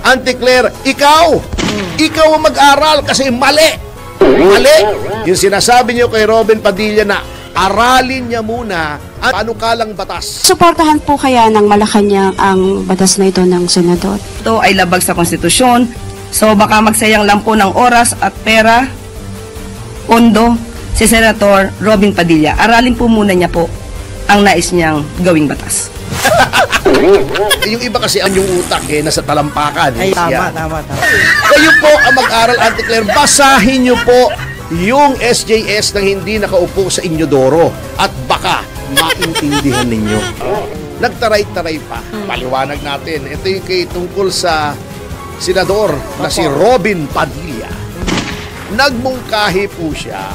Auntie Claire, ikaw ang mag-aral kasi mali. Mali. Yung sinasabi niyo kay Robin Padilla na aralin niya muna ang panukalang batas. Suportahan po kaya ng Malacanang ang batas na ito ng senador? Ito ay labag sa konstitusyon. So baka magsayang lang po ng oras at pera, pondo, si Senator Robin Padilla. Aralin po muna niya po ang nais niyang gawing batas. Yung iba kasi ang yung utak nasa talampakan. Ay, tama. Kayo po ang mag-aral, Auntie Claire. Basahin niyo po yung SJS na hindi nakaupo sa Inyodoro at baka maintindihan ninyo. Nagtaray-taray pa. Paliwanag natin. Ito yung tungkol sa senador na si Robin Padilla. Nagmungkahi po siya.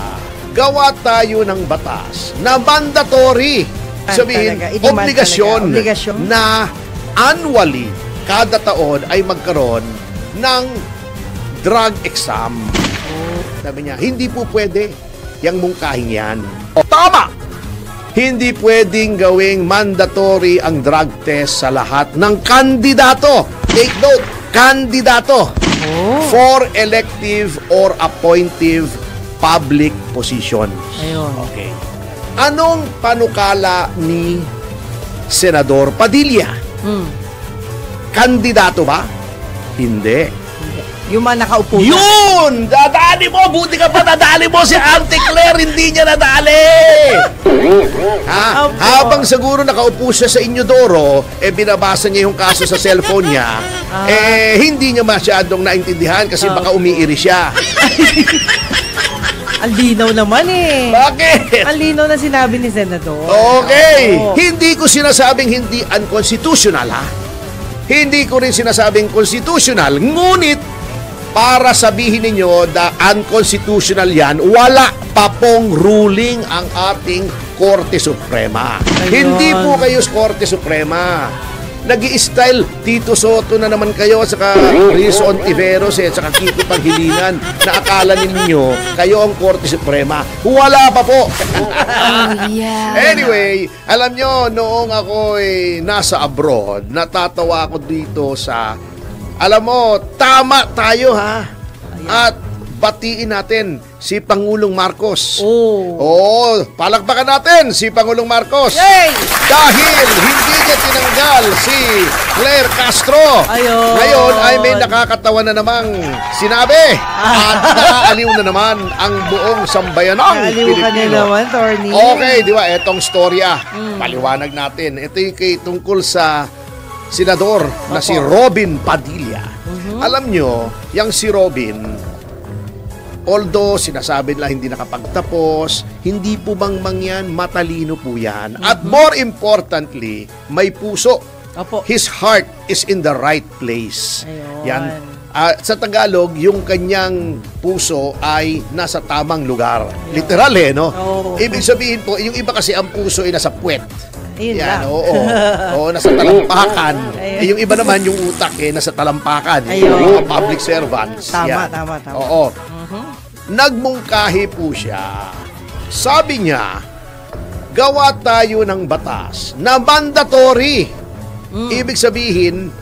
Gawa tayo ng batas na mandatory. Sabihin, obligasyon na annually, kada taon ay magkaroon ng drug exam. Sabi niya, hindi po pwede yung mungkahing yan. Tama! Hindi pwedeng gawing mandatory ang drug test sa lahat ng kandidato. Take note, kandidato for elective or appointive public positions. Ayun. Okay. Anong panukala ni Senador Padilla? Kandidato ba? Hindi. Yung mga nakaupo na. Yun! Dadali mo! Buti ka pa dadali mo si Auntie Claire! Hindi niya nadali! Habang siguro nakaupo siya sa Inyodoro, binabasa niya yung kaso sa cellphone niya, hindi niya masyadong naintindihan kasi baka umiiri siya. Ang linaw naman eh. Bakit? Ang linaw na sinabi ni Senador. Okay. Oo. Hindi ko sinasabing hindi unconstitutional, ha? Hindi ko rin sinasabing constitutional. Ngunit, para sabihin ninyo na unconstitutional yan, wala pa pong ruling ang ating Korte Suprema. Ayun. Hindi po kayo Korte Suprema. Nag-i-style Tito Soto na naman kayo at saka Rizzo Ontiveros at saka Kiko Pangilinan na akala ninyo kayo ang Korte Suprema. Wala pa po. Anyway, alam nyo, noong ako'y nasa abroad, natatawa ako dito sa, alam mo, tama tayo ha. At batiin natin si Pangulong Marcos. Palakpakan natin si Pangulong Marcos. Yay! Dahil hindi niya tinanggal si Claire Castro. Ayun. Ngayon ay may nakakatawa na namang sinabi. At naaaliw na naman ang buong sambayanang Naaliw ka na Pilipino. naman, Tony. Okay, di ba? Etong storya. Paliwanag natin. Ito yung tungkol sa senador na si Robin Padilla. Alam nyo, yung si Robin, although sinasabi nila hindi nakapagtapos, hindi po bang mangyan, matalino po yan. At more importantly, may puso. Opo. His heart is in the right place. Ayun. Yan. Sa Tagalog, yung kanyang puso ay nasa tamang lugar. Literal no? Oo. Ibig sabihin po, yung iba kasi ang puso ay nasa puwet. Ayun Yan, lang. oo, nasa talampakan. Ayun. Yung iba naman, yung utak nasa talampakan. Ayun. Yung mga public servants. Tama. Oo. Nagmungkahi po siya. Sabi niya, gawa tayo ng batas na mandatory. Ibig sabihin,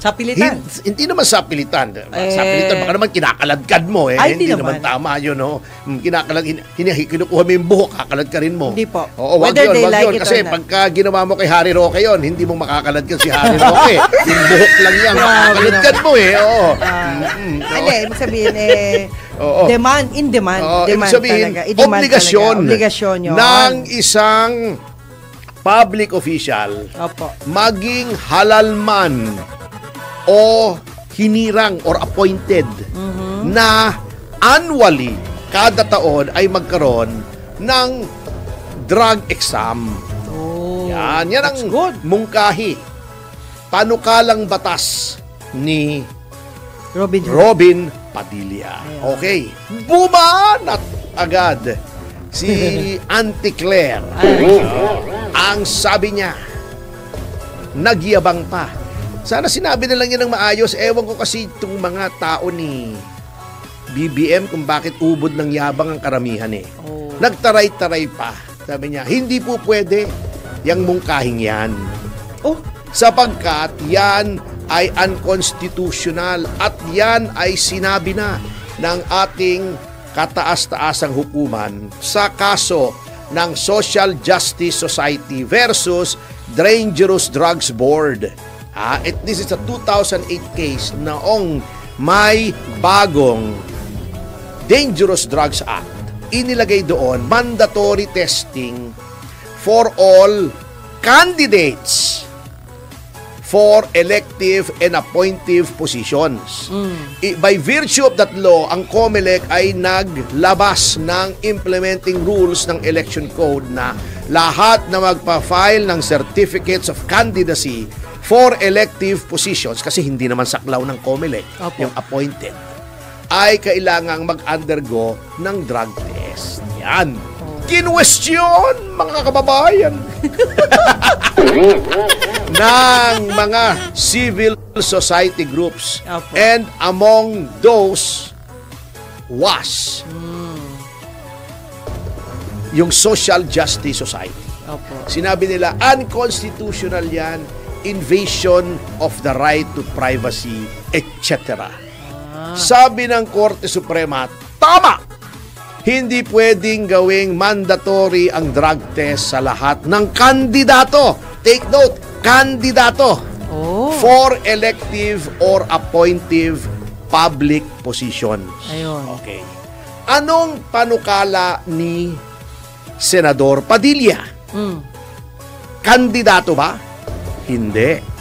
Sa pilitan. hindi naman sa pilitan. Sa pilitan, baka naman kinakaladkad mo. Ay, Hindi naman naman. tama yun. Kinukuha mo yung buhok, kakalad ka rin mo. Hindi po. Oo, wag Whether yun, they wag like yun. it Kasi or not. pagka ginawa mo kay Harry Roque yun, hindi mo makakaladkad si Harry Roque. Yung buhok lang yan, makakaladkad mo Oo. Hindi, ibig sabihin Oo. in demand. Oo, ibig Demand sabihin, talaga. I-demand obligasyon, talaga. Obligasyon yun. ng isang public official Opo. maging halal man o hinirang or appointed na annually, kada taon ay magkaroon ng drug exam. Yan ang that's good. mungkahi. Panukalang batas ni Robin. Padilla. Okay. Bumanat agad si Auntie Claire. Ang sabi niya, nagyabang pa. Sana sinabi na lang niya ng maayos. Ewan ko kasi itong mga tao ni BBM kung bakit ubod ng yabang ang karamihan Nagtaray-taray pa. Sabi niya, hindi po pwede yung mungkahing yan. Sapagkat yan ay unconstitutional at yan ay sinabi na ng ating kataas-taasang hukuman sa kaso ng Social Justice Society versus Dangerous Drugs Board. This is a 2008 case noong may bagong Dangerous Drugs Act. Inilagay doon mandatory testing for all candidates for elective and appointive positions. By virtue of that law, ang COMELEC ay naglabas ng implementing rules ng election code na lahat na magpa-file ng certificates of candidacy for elective positions, kasi hindi naman saklaw ng COMELEC yung appointed, ay kailangang mag-undergo ng drug test. Yan. Kinwestiyon, mga kababayan, ng mga civil society groups. And among those was yung Social Justice Society. Sinabi nila, unconstitutional yan, invasion of the right to privacy, etc. Sabi ng Korte Suprema, tama! Hindi pwedeng gawing mandatory ang drug test sa lahat ng kandidato. Take note, kandidato for elective or appointive public positions. Okay. Anong panukala ni Senador Padilla? Kandidato ba? Hindi.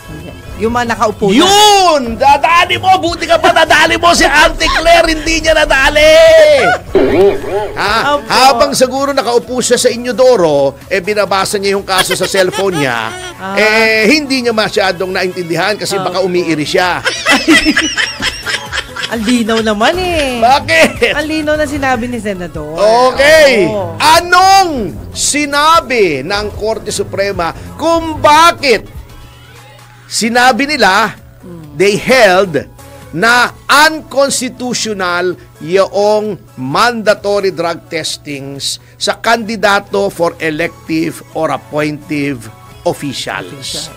Yung mga nakaupo na. Yun! Dadali mo! Buti ka pa nadali mo si Auntie Claire, hindi niya nadali! Habang siguro nakaupo siya sa Inodoro, binabasa niya yung kaso sa cellphone niya, hindi niya masyadong naintindihan kasi baka umiiri siya. Ang linaw naman eh. Bakit? Ang linaw na sinabi ni Senador. Okay. Anong sinabi ng Korte Suprema kung bakit sinabi nila, they held na unconstitutional yung mandatory drug testings sa kandidato for elective or appointive officials.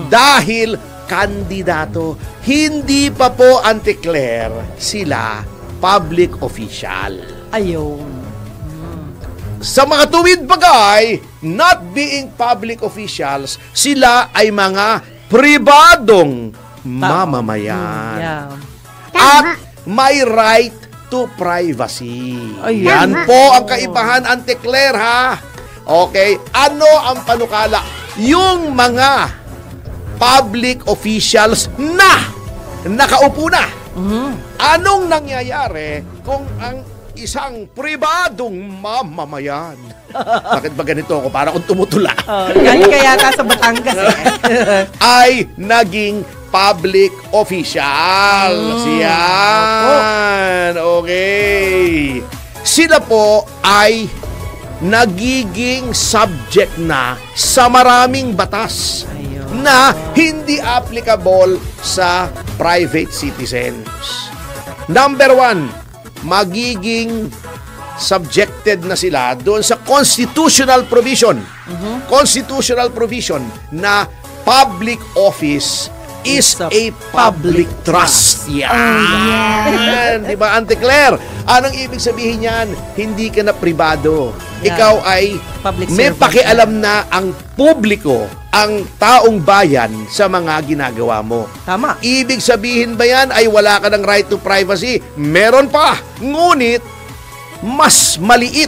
Dahil kandidato, hindi pa po, Auntie Claire, sila public official. Ayun. Sa mga tuwid bagay, not being public officials, sila ay mga pribadong mamamayan. At may right to privacy. Yan po ang kaibahan, Auntie Claire, ha? Okay, ano ang panukala? Yung mga public officials na nakaupo na. Anong nangyayari kung ang isang pribadong mamamayan? Bakit ba ganito ako? Para kung tumutula. Galing kaya sa Batangas ay naging public official. Yan. Okay. Sila po ay nagiging subject na sa maraming batas na hindi applicable sa private citizens. Number 1, magiging subjected na sila doon sa constitutional provision. Constitutional provision na public office is a public trust. Yan. Di ba, Auntie Claire? Anong ibig sabihin yan? Hindi ka na pribado. Ikaw ay may pakialam na ang publiko, ang taong bayan sa mga ginagawa mo. Tama. Ibig sabihin ba yan ay wala ka ng right to privacy? Meron pa. Ngunit, mas maliit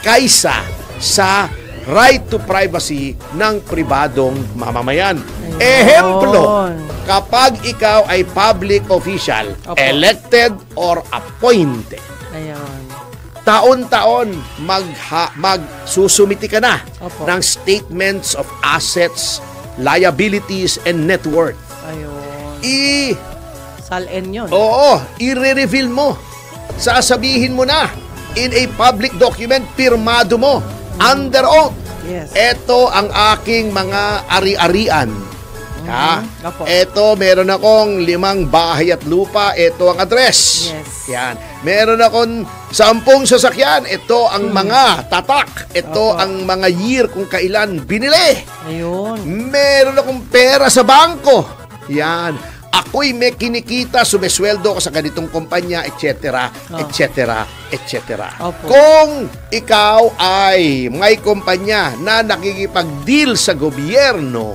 kaysa sa right to privacy ng pribadong mamamayan. Ehemplo, kapag ikaw ay public official, elected or appointed, taon-taon magsusumiti ka na ng statements of assets, liabilities, and net worth. Sal-en yun. Oo, i-reveal mo. Sasabihin mo na in a public document, pirmado mo, under oath. Ito ang aking mga ari-arian. Ito, meron akong 5 bahay at lupa. Ito ang address. Yan. Meron akong 10 sasakyan. Ito ang mga tatak. Ito ang mga year kung kailan binili. Meron akong pera sa bangko. Yan. ako'y may kinikita, sumesweldo ko sa ganitong kumpanya, etc., etc., etc. Opo. Kung ikaw ay may kumpanya na nakikipag-deal sa gobyerno,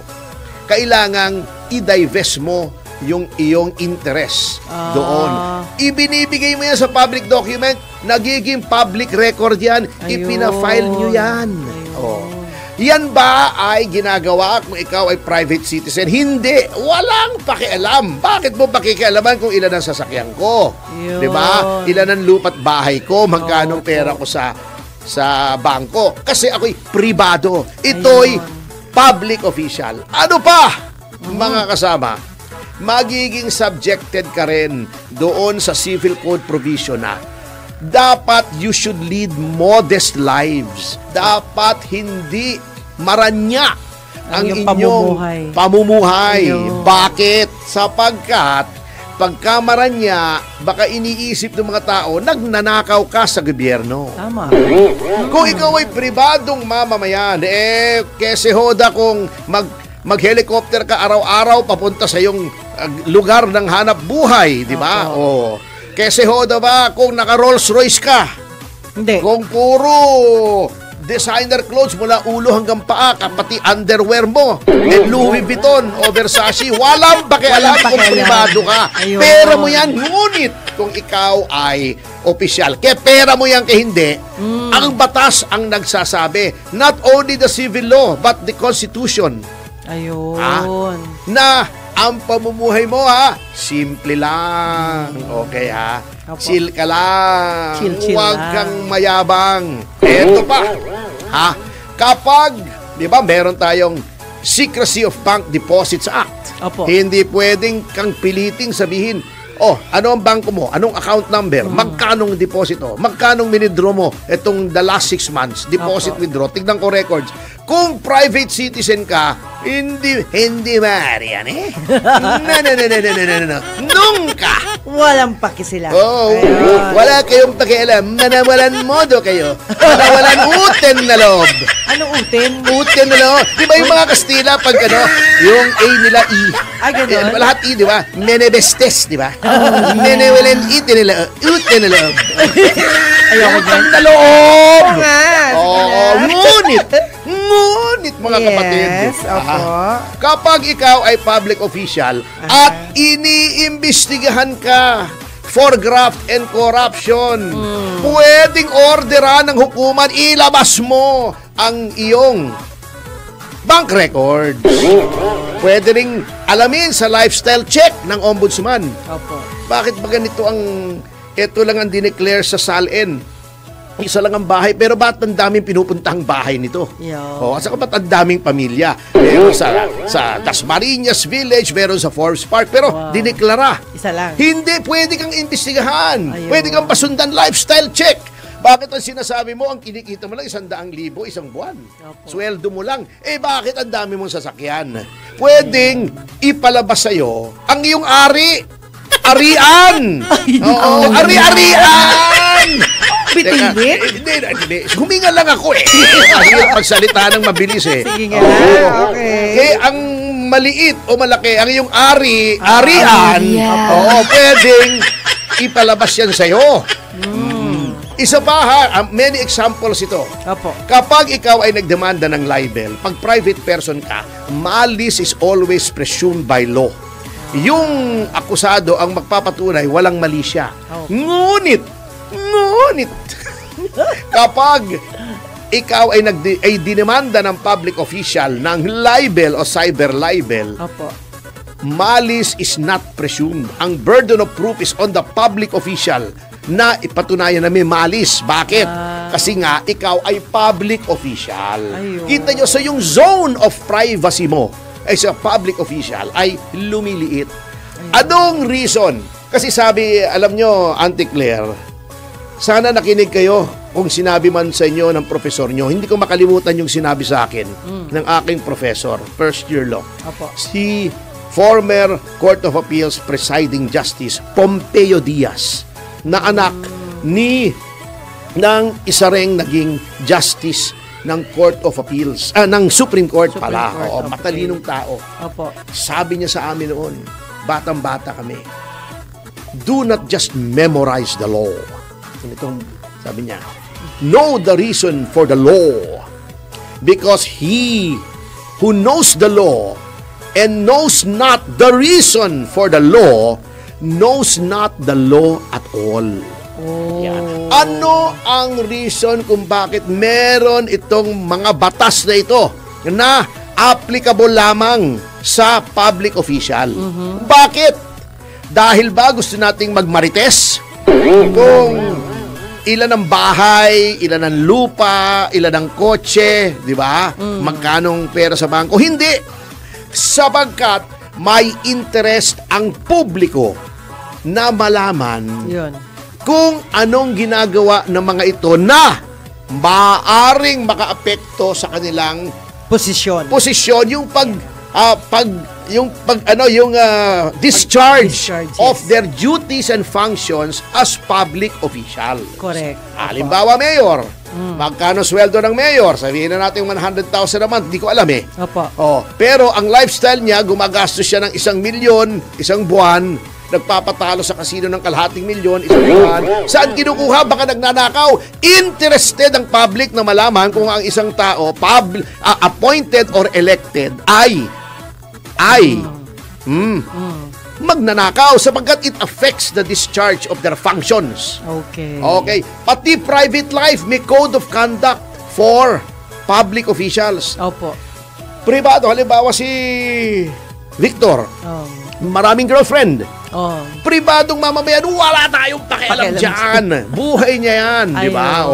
kailangang i-divest mo yung iyong interest doon. Ibinibigay mo yan sa public document, nagiging public record yan, Ayun. ipina-file nyo yan. Ayun. Oh. Yan ba ay ginagawa kung ikaw ay private citizen? Hindi. Walang pakialam. Bakit mo pakikialaman kung ilan ang sasakyan ko? Yun. Di ba? Ilan ang lupa't bahay ko? Magkano pera ko sa bangko? Kasi ako'y pribado. Ito'y public official. Ano pa, mga kasama? Magiging subjected ka rin doon sa civil code provision na dapat you should lead modest lives. Dapat hindi maranya ang iyong inyong pamumuhay. Ayun. Bakit? Sapagkat pagka maranya, baka iniisip ng mga tao, nagnanakaw ka sa gobyerno. Tama. Kung ikaw ay pribadong mamamayan, kese hoda kung mag-helicopter ka araw-araw papunta sa iyong lugar ng hanap buhay, di ba? Oh. Kese hoda ba kung naka Rolls Royce ka? Hindi. Kung puro designer clothes mula ulo hanggang paa, pati underwear mo, Louis Vuitton o Versace, walang pakialam kung pribado ka. Ayun. Pera mo yan, ngunit kung ikaw ay opisyal, kaya pera mo yan kaya hindi, ang batas ang nagsasabi, not only the civil law, but the Constitution, Ayun. na ang pamumuhay mo simple lang. Okay Opo. chill ka lang. Chill Huwag lang. kang mayabang. Eto pa. Kapag, di ba, meron tayong Secrecy of Bank Deposits Act. Opo. Hindi pwedeng kang piliting sabihin, ano ang bangko mo? Anong account number? Magkanong deposito? Magkanong withdraw mo? Itong the last 6 months, deposit Opo. withdraw. Tignan ko records. Kung private citizen ka, hindi maaari yan No. Nunca. Walang paki sila. Oh, wala kayong pakialam. Manawalan modo kayo. Manawalan uten na loob. Ano utin? Uten na loob. Di ba yung mga Kastila pag yung A nila E. Ganun? Lahat E, di ba? Menebestes, di ba? Menewelen ite nila. Uten na loob. Ayoko dyan. Uten na loob. Ngunit, Ngunit mga kapatid, opo. kapag ikaw ay public official at iniimbestigahan ka for graft and corruption, pwedeng orderan ng hukuman, ilabas mo ang iyong bank records. Pwede ring alamin sa lifestyle check ng ombudsman. Opo. Bakit ba ganito ito lang ang dineclare sa SALN? Isa lang ang bahay, pero ba't ang daming pinupuntahang bahay nito? Yo. At saka ba't ang daming pamilya? Meron sa Dasmariñas Village, meron sa Forbes Park, pero dineklara. Isa lang. Hindi, pwede kang imbestigahan. Ayun. Pwede kang pasundan lifestyle check. Bakit ang sinasabi mo, ang kinikita mo lang 100,000 isang buwan? Opo. Sweldo mo lang. Bakit ang dami mong sasakyan? Pwedeng ipalabas sa'yo ang iyong ari-arian. Oo, ari-arian! Bitinggit? Hindi. Huminga lang ako Mahirap magsalita ng mabilis Sige nga. Oo. Okay. Ang maliit o malaki, ang iyong arian, pwedeng ipalabas yan sa'yo. Isa pa many examples ito. Opo. Kapag ikaw ay nagdemanda ng libel, pag private person ka, malice is always presumed by law. Yung akusado ang magpapatunay, walang mali siya. Ngunit, kapag ikaw ay dinemanda ng public official ng libel o cyber libel, Opo. malice is not presumed. Ang burden of proof is on the public official na ipatunayan na may malice. Bakit? Kasi nga, ikaw ay public official. Ayun. Kita nyo, so yung zone of privacy mo ay sa public official ay lumiliit. Anong reason? Kasi sabi, alam nyo, Auntie Claire, sana nakinig kayo kung sinabi man sa inyo ng professor nyo. Hindi ko makalimutan yung sinabi sa akin ng aking professor, first year law. Opo. Si former Court of Appeals Presiding Justice Pompeo Diaz, na anak ng isa ring naging justice ng Court of Appeals, ng Supreme Court pala. Court, Oo, okay. matalinong tao. Opo. Sabi niya sa amin noon, batang-bata kami, do not just memorize the law. Itong sabi niya, know the reason for the law, because he who knows the law and knows not the reason for the law knows not the law at all. Yan. Ano ang reason kung bakit meron itong mga batas na ito na applicable lamang sa public official? Bakit? Dahil ba gusto nating magmarites? Kung ilan ang bahay, ilan ang lupa, ilan ang kotse, di ba? Magkanong pera sa bangko? Hindi. Sapagkat may interest ang publiko na malaman Yun. kung anong ginagawa ng mga ito na maaring makaapekto sa kanilang Posisyon. posisyon, yung discharge Discharge, yes. of their duties and functions as public official. Correct. Halimbawa, mayor. Magkano sweldo ng mayor? Sabihin na natin 100,000 a month. Di ko alam eh. Opo. Pero ang lifestyle niya, gumagastos siya ng 1 milyon, isang buwan, nagpapatalo sa kasino ng 1,500,000 isang buwan. Saan kinukuha? Baka nagnanakaw. Interested ang public na malaman kung ang isang tao, appointed or elected, ay magnanakaw sapagkat it affects the discharge of their functions. Okay. Okay. Pati private life, may code of conduct for public officials. Opo. Privado, halimbawa si Victor, maraming girlfriend. Pribadong mamamayan, wala tayong pakialam dyan. Buhay niya yan, di ba?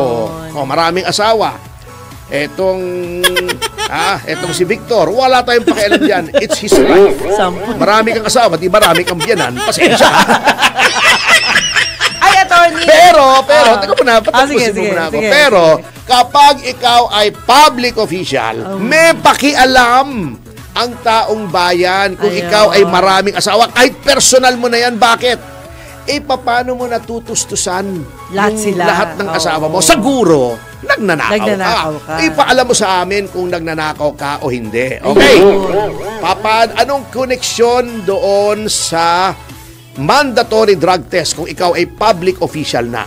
Maraming asawa. Etong si Victor, wala tayong pakialam dyan. It's his life. Marami kang asawa, di marami kang biyanan. Pasensya. Ay, attorney! Pero, teka muna, patapusin mo sige, muna ako. sige, Pero, kapag ikaw ay public official, may pakialam ang taong bayan kung ikaw ay maraming asawa. Kahit personal mo na yan, bakit? Paano mo natutustusan lahat ng asawa mo? Siguro, nagnanakaw ka. Ipaalam mo sa amin kung nagnanakaw ka o hindi. Okay? Anong koneksyon doon sa mandatory drug test kung ikaw ay public official na?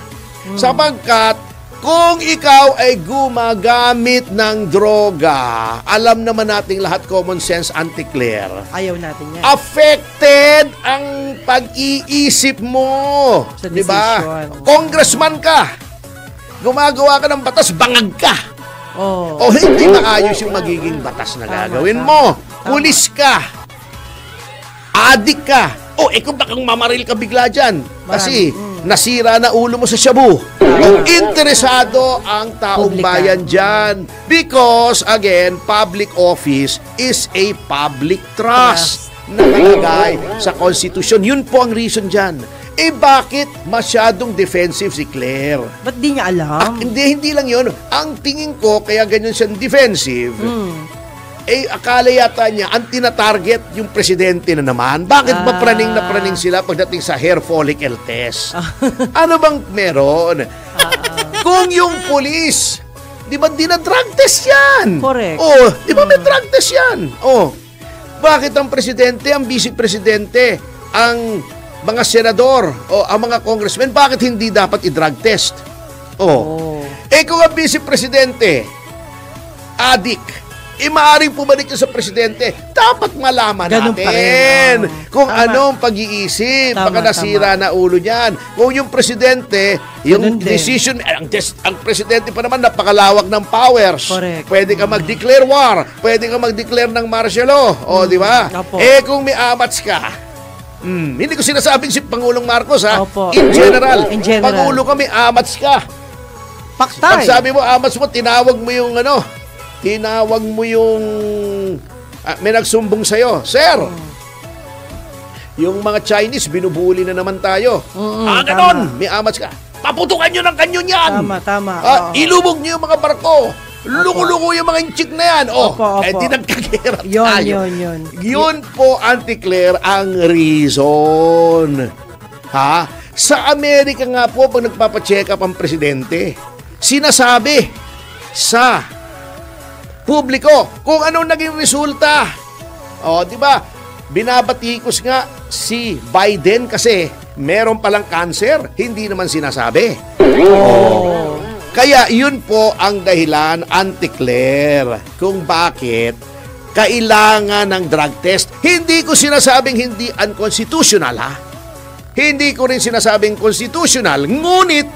Sapagkat kung ikaw ay gumagamit ng droga, alam naman nating lahat, common sense, Anti-Claire. Ayaw natin yan. Affected ang pag-iisip mo. Sa di ba? decision. Congressman ka. Gumagawa ka ng batas, bangag ka. Oh. O hindi maayos yung magiging batas na gagawin mo. Pulis ka. Adik ka. Kung bakang mamaril ka bigla dyan. Kasi nasira na ulo mo sa shabu. Kung interesado ang taong bayan dyan. Because, again, public office is a public trust. Nakalagay sa konstitusyon. Yun po ang reason dyan. Bakit masyadong defensive si Claire? Ba't di niya alam? Hindi lang yun. Ang tingin ko, kaya ganyan siyang defensive, akala yata niya, ang tina-target yung presidente na naman. Bakit ba praning na praning sila pagdating sa hair follicle test? Ano bang meron? Kung yung police, di ba drug test yan? Correct. Di ba may drug test yan? Bakit ang presidente, ang vice-presidente, ang mga senador, ang mga congressmen, bakit hindi dapat i-drug test? Kung ang vice-presidente, adik, maaaring pumalik sa presidente, dapat malaman Ganun natin kung Tama. anong pag-iisip, Tama, baka nasira na ulo niyan. Kung yung presidente, yung Ganun din. decision, ang presidente pa naman napakalawak ng powers. Correct. Pwede ka mag-declare war, pwede ka mag-declare ng martial law, di ba? Opo. Kung may amats ka, hindi ko sinasabing si Pangulong Marcos, ha? Opo. In general. In general. Pangulo ka, may amats ka. Paktay. Pag sabi mo, amats mo, tinawag mo yung may nagsumbong sa'yo, Sir, yung mga Chinese, binubuli na naman tayo. Ganon, may amats ka. Paputukan nyo ng kanyon yan. Tama. Ilubog nyo yung mga barko. Luko-luko yung mga inchik na yan. Opo. Di nagkakirap tayo. Yun. Yun po, Anti-Claire, ang reason. Sa Amerika nga po, pag nagpapacheck up ang presidente, sinasabi sa publiko kung anong naging resulta. Di ba? Binabatikos nga si Biden kasi meron palang cancer, hindi naman sinasabi. Oh. Kaya yun po ang dahilan, Auntie Claire, kung bakit kailangan ng drug test. Hindi ko sinasabing hindi unconstitutional, ha? Hindi ko rin sinasabing constitutional. Ngunit,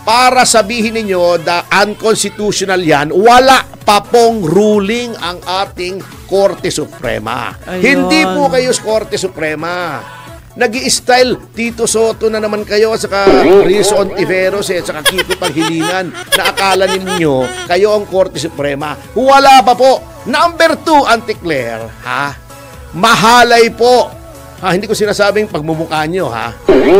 para sabihin ninyo na unconstitutional yan, wala pa pong ruling ang ating Korte Suprema. Ayun. Hindi po kayo sa Korte Suprema. Nag-i-style Tito Soto na naman kayo at saka Rizzo Ontiveros at saka Kiko Pangilinan na akala ninyo kayo ang Korte Suprema. Wala pa po. Number 2, Auntie Claire, ha? Mahalay po. Ha, hindi ko sinasabing pagmumukha nyo, ha?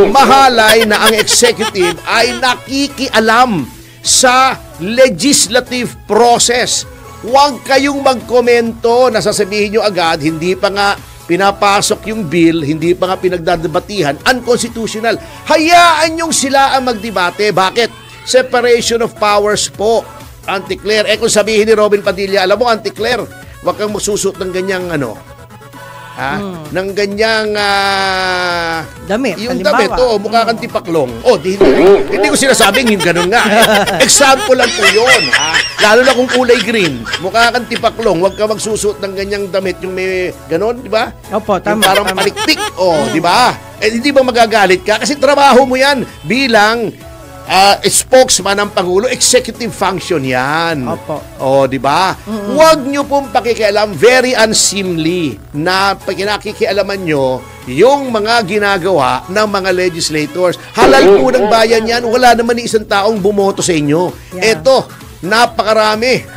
Mahalay na ang executive ay nakikialam sa legislative process. Huwag kayong magkomento na sasabihin nyo agad, hindi pa nga pinapasok yung bill, hindi pa nga pinagdadebatihan, unconstitutional. Hayaan yung sila ang magdebate. Bakit? Separation of powers po, Auntie Claire. Kung sabihin ni Robin Padilla, alam mo, Auntie Claire, huwag kang masusot ng ganyang ng ganyang Damit, yung halimbawa. damit, mukha kang tipaklong. Hindi ko sinasabing yung ganun nga. Example lang po yun. Lalo na kung kulay green, mukha kang tipaklong, huwag ka magsusuot ng ganyang damit, yung may ganun, di ba? Opo, Yung tama. parang tama. palikpik, di ba? Hindi ba magagalit ka? Kasi trabaho mo yan bilang spokesman ng Pangulo, executive function yan. Opo. Di ba? Huwag nyo pong pakikialam, very unseemly na pagkinakikialaman nyo yung mga ginagawa ng mga legislators. Halal po ng bayan yan, wala naman ni isang taong bumoto sa inyo. Yeah. Eto, napakarami,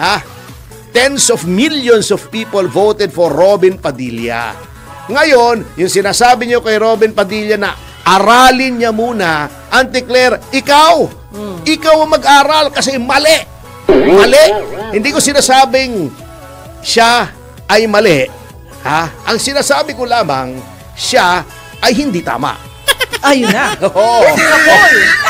tens of millions of people voted for Robin Padilla. Ngayon, yung sinasabi nyo kay Robin Padilla na aralin niya muna, Auntie Claire, ikaw ang mag-aral kasi mali. Mali. Hindi ko sinasabing siya ay mali. Ang sinasabi ko lamang, siya ay hindi tama. Ayun na.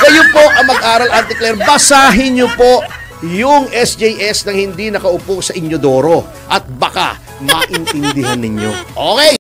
Kayo po ang mag-aral, Auntie Claire. Basahin niyo po yung SJS nang hindi nakaupo sa inyo doro at baka maintindihan ninyo. Okay?